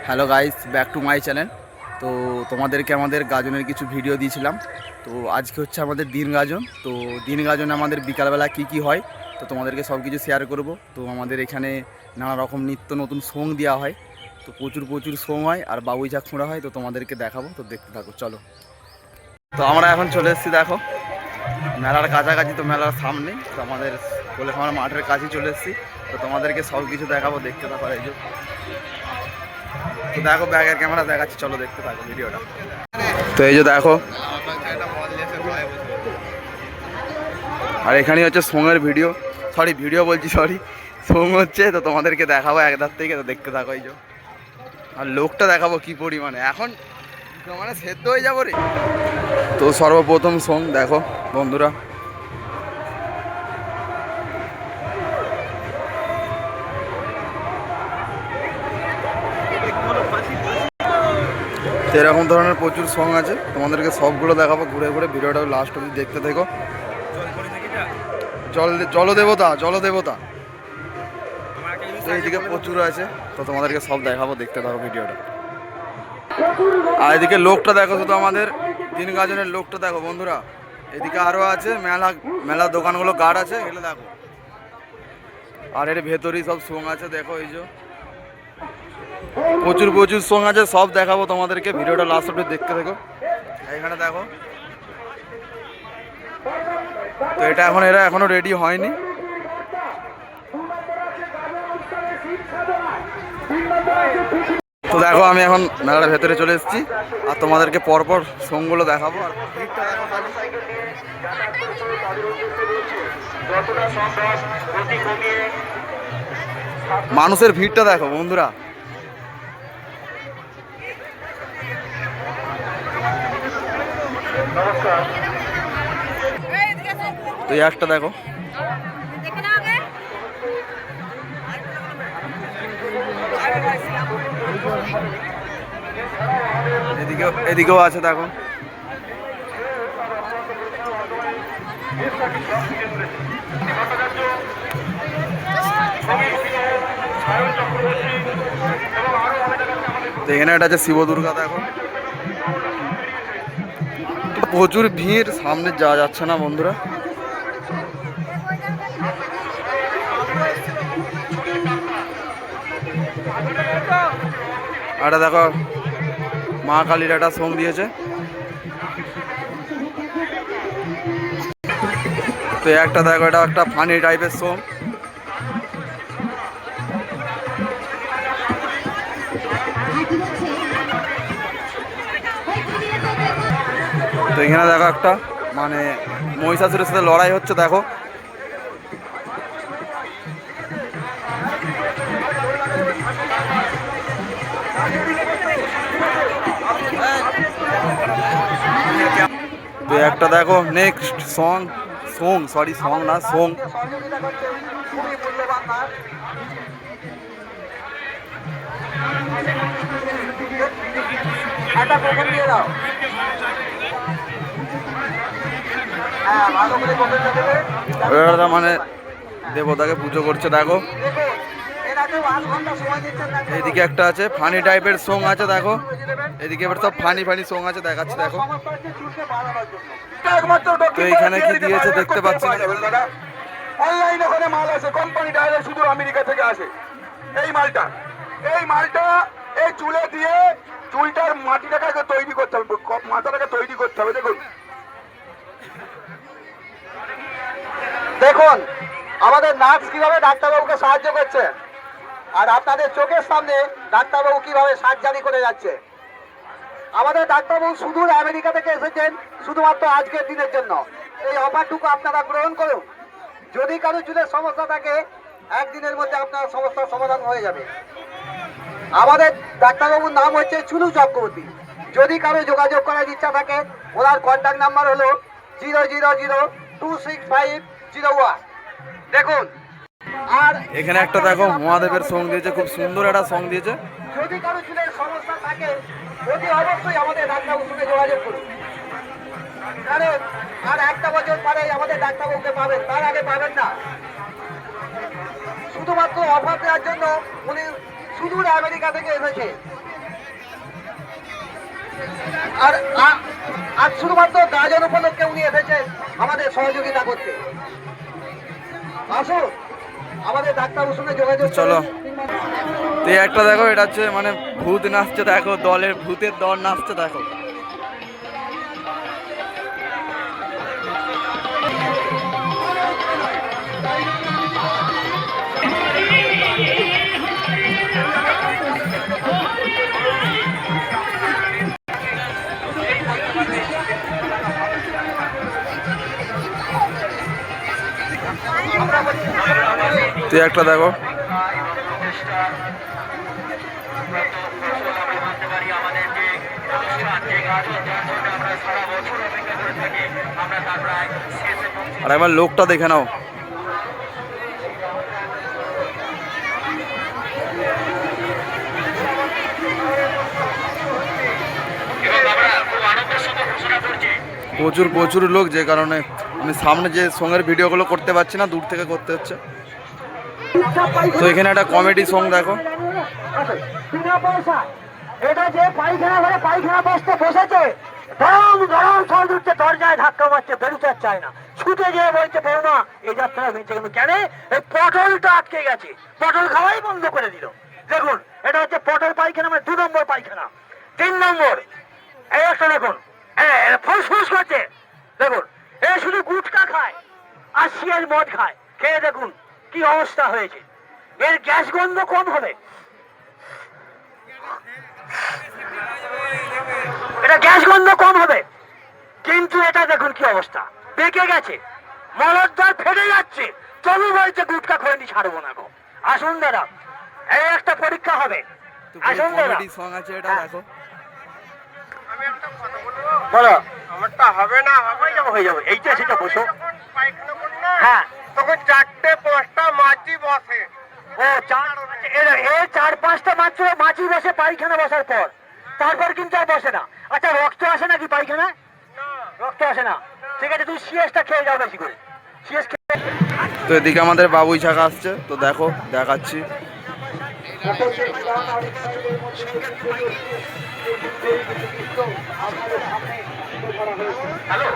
Hello guys, back to my channel. তো তোমাদেরকে আমাদের গাজনের কিছু ভিডিও দিয়েছিলাম। তো আজকে হচ্ছে আমাদের দিন গাজন। তো দিন গাজনে আমাদের বিকালবেলা কি হয় তো তোমাদেরকে সব কিছু শেয়ার করব। তো আমাদের এখানে নানা রকম নিত্য নতুন সং দেওয়া হয়। তো প্রচুর সং হয় আর বাবুই ঝাঁক ফোঁড়া হয়। তো তোমাদেরকে দেখাবো, তো দেখতে থাকো চলো। তো আমরা এখন চলে এসেছি, দেখো মেলার কাছাকাছি, তো মেলার সামনে। তো আমাদের কোলেখামার মাঠের কাছেই চলে এসেছি। তো তোমাদেরকে সব কিছু দেখাবো, দেখতে থাকো। এই যে তো দেখো, ব্যাগের ক্যামেরা দেখাচ্ছি, চলো দেখতে থাকো ভিডিওটা। তো এই যে দেখো, আর এখানেই হচ্ছে সোঙের ভিডিও বলছি, সোং হচ্ছে। তো তোমাদেরকে দেখাবো একদার থেকে, তো দেখতে থাকো। এই যে আর লোকটা দেখাবো কি পরিমাণে, এখন মানে সেদ্ধ হয়ে যাবো রে। তো সর্বপ্রথম সোং দেখো বন্ধুরা, তো এরকম ধরনের প্রচুর সং আছে, তোমাদেরকে সবগুলো দেখাবো ঘুরে ঘুরে। ভিডিওটা লাস্ট অবধি দেখতে থেকো। জলদেবতা এইদিকে প্রচুর আছে, তো তোমাদেরকে সব দেখাবো, দেখতে থাকো ভিডিওটা। আর এদিকে লোকটা দেখো, শুধু আমাদের দিন গাজনের লোকটা দেখো বন্ধুরা। এদিকে আরও আছে, মেলার দোকানগুলো গার্ড আছে, এগুলো দেখো। আর এর ভেতরেই সব সং আছে, দেখো এই যে প্রচুর সং আছে, সব দেখাবো তোমাদেরকে। ভিডিওটা লাস্ট অবধি দেখতে থাকো। এখানে দেখো, তো এটা এরা এখনো রেডি হয়নি। তো দেখো, আমি এখন মেলার ভেতরে চলে এসেছি আর তোমাদেরকে পরপর সঙ্গগুলো দেখাবো। আর ভিড়টা দেখো খালি, মানুষের ভিড়টা দেখো বন্ধুরা। তো এই একটা দেখো, এদিকেও আছে দেখো। তো এখানে একটা আছে শিব দুর্গা, দেখো প্রচুর ভিড়, সামনে যাওয়া যাচ্ছে না বন্ধুরা। আর দেখো, মা কালীর একটা সং দিয়েছে। তো একটা দেখো, এটা একটা ফানি টাইপের সং। তো এখানে দেখো একটা মানে মহিষাসুরের সাথে লড়াই হচ্ছে, দেখো। তো একটা দেখো নেক্সট সং না সং। মানে দেবতাকে পুজো করছে, দেখো। এইদিকে একটা আছে ফানি টাইপের সং আছে, দেখো। এদিকে এবার সব ফানি সং আছে, দেখাচ্ছে দেখো। তো এইখানে কি দিয়েছে দেখতে পাচ্ছি না। অনলাইনে ওখানে মাল আছে, কোম্পানি ডাইরেক্ট শুধু আমেরিকা থেকে আসে। এই মালটা এই চুলে দিয়ে চুলটার মাটিটাকে তৈরি করতে হবে, মাথাটাকে তৈরি করতে হবে। দেখুন আমাদের নার্স কিভাবে ডাক্তারবাবুকে সাহায্য করছে, আর আপনাদের চোখের সামনে ডাক্তারবাবু কিভাবে সার্জারি করে যাচ্ছে। আমাদের ডাক্তারবাবু শুধু আমেরিকা থেকে এসেছেন শুধুমাত্র আজকের দিনের জন্য। এই অফারটুকু আপনারা গ্রহণ করুন। যদি কারো চুলের সমস্যা থাকে, একদিনের মধ্যে আপনার সমস্যার সমাধান হয়ে যাবে। আমাদের ডাক্তারবাবুর নাম হচ্ছে চুলু চক্রবর্তী। যদি কারো যোগাযোগ করার ইচ্ছা থাকে, ওনার কন্ট্যাক্ট নাম্বার হলো 000265001। দেখুন, আর এখানে একটা দেখো মহাদেবের সং দিয়েছে, খুব সুন্দর একটা সং দিয়েছে। যদি কারো চুলের সমস্যা থাকে, অতি অবশ্যই আমাদের ডাক্তারবাবুর সঙ্গে যোগাযোগ করুন। কারণ আর একটা বছর পরে আমাদের ডাক্তারবাবুকে পাবেন, তার আগে পাবেন না। শুধুমাত্র অফার দেওয়ার জন্য উনি সুদূর আমেরিকা থেকে এসেছে। আর আজ শুধুমাত্র গাজন উপলক্ষে উনি এসেছেন আমাদের সহযোগিতা করতে। আসুন আমাদের ডাক্তারবাবুর সঙ্গে যোগাযোগ চলো। করুন। তো এই একটা দেখো, এটা হচ্ছে মানে ভূত নাচছে দেখো, দলের ভূতের দল নাচছে দেখো। তো এই একটা দেখো, আর একবার লোকটা দেখে নাও। প্রচুর প্রচুর লোক, যে কারণে আমি সামনে যে সঙ্গের ভিডিওগুলো করতে পারছি না, দূর থেকে করতে হচ্ছে। তো এখানে একটা কমেডি সং দেখো। বিনা পয়সা এটা যে পায়খানা ঘরে পায়খানা বসতে বসেছে, গরম গরম সব উঠছে, দরজায় ধাক্কা মারছে, বেরোতে চায় না, ছুটে যেয়ে বলছে বৌমা এই যাত্রা হয়েছে কিন্তু কেন, এই পটলটা আটকে গেছে, পটল খাওয়াই বন্ধ করে দিল। দেখুন এটা হচ্ছে পটল পায়খানা, মানে 2 নম্বর পায়খানা। 3 নম্বর এই একটা দেখুন, ফুসফুস করছে দেখুন, এ শুধু গুটকা খায় আর শিয়াল মদ খায়, খেয়ে দেখুন কি অবস্থা হয়েছে। এর গ্যাস গন্ধ কম হবে, এটা গ্যাস গন্ধ কম হবে, কিন্তু এটা দেখুন কি অবস্থা, বেঁকে গেছে, মলদ্বার ফেটে যাচ্ছে, তবু বলছে গুটকা খোয়েনি ছাড়বো না গো। আসুন দাদা এই একটা পরীক্ষা হবে, আসুন দাদা। কমেডি সং আছে এটা দেখো। বলো আমারটা হবে না, হয়ে যাবে এইটা সেটা বসো। হ্যাঁ তখন 4-5টা মাছি বসে। ও এর 4-5টা মাত্র মাছি বসে পায়খানা বসার পর, তারপর কিন্তু আর বসে না। আচ্ছা রক্ত আসে নাকি পায়খানায়? রক্ত আসে না, ঠিক আছে তুমি সিএসটা খেয়ে যাও বেশি করে, সিএস খেয়ে। তো এদিকে আমাদের বাবুই ছাকা আসছে, তো দেখো দেখাচ্ছি। হ্যালো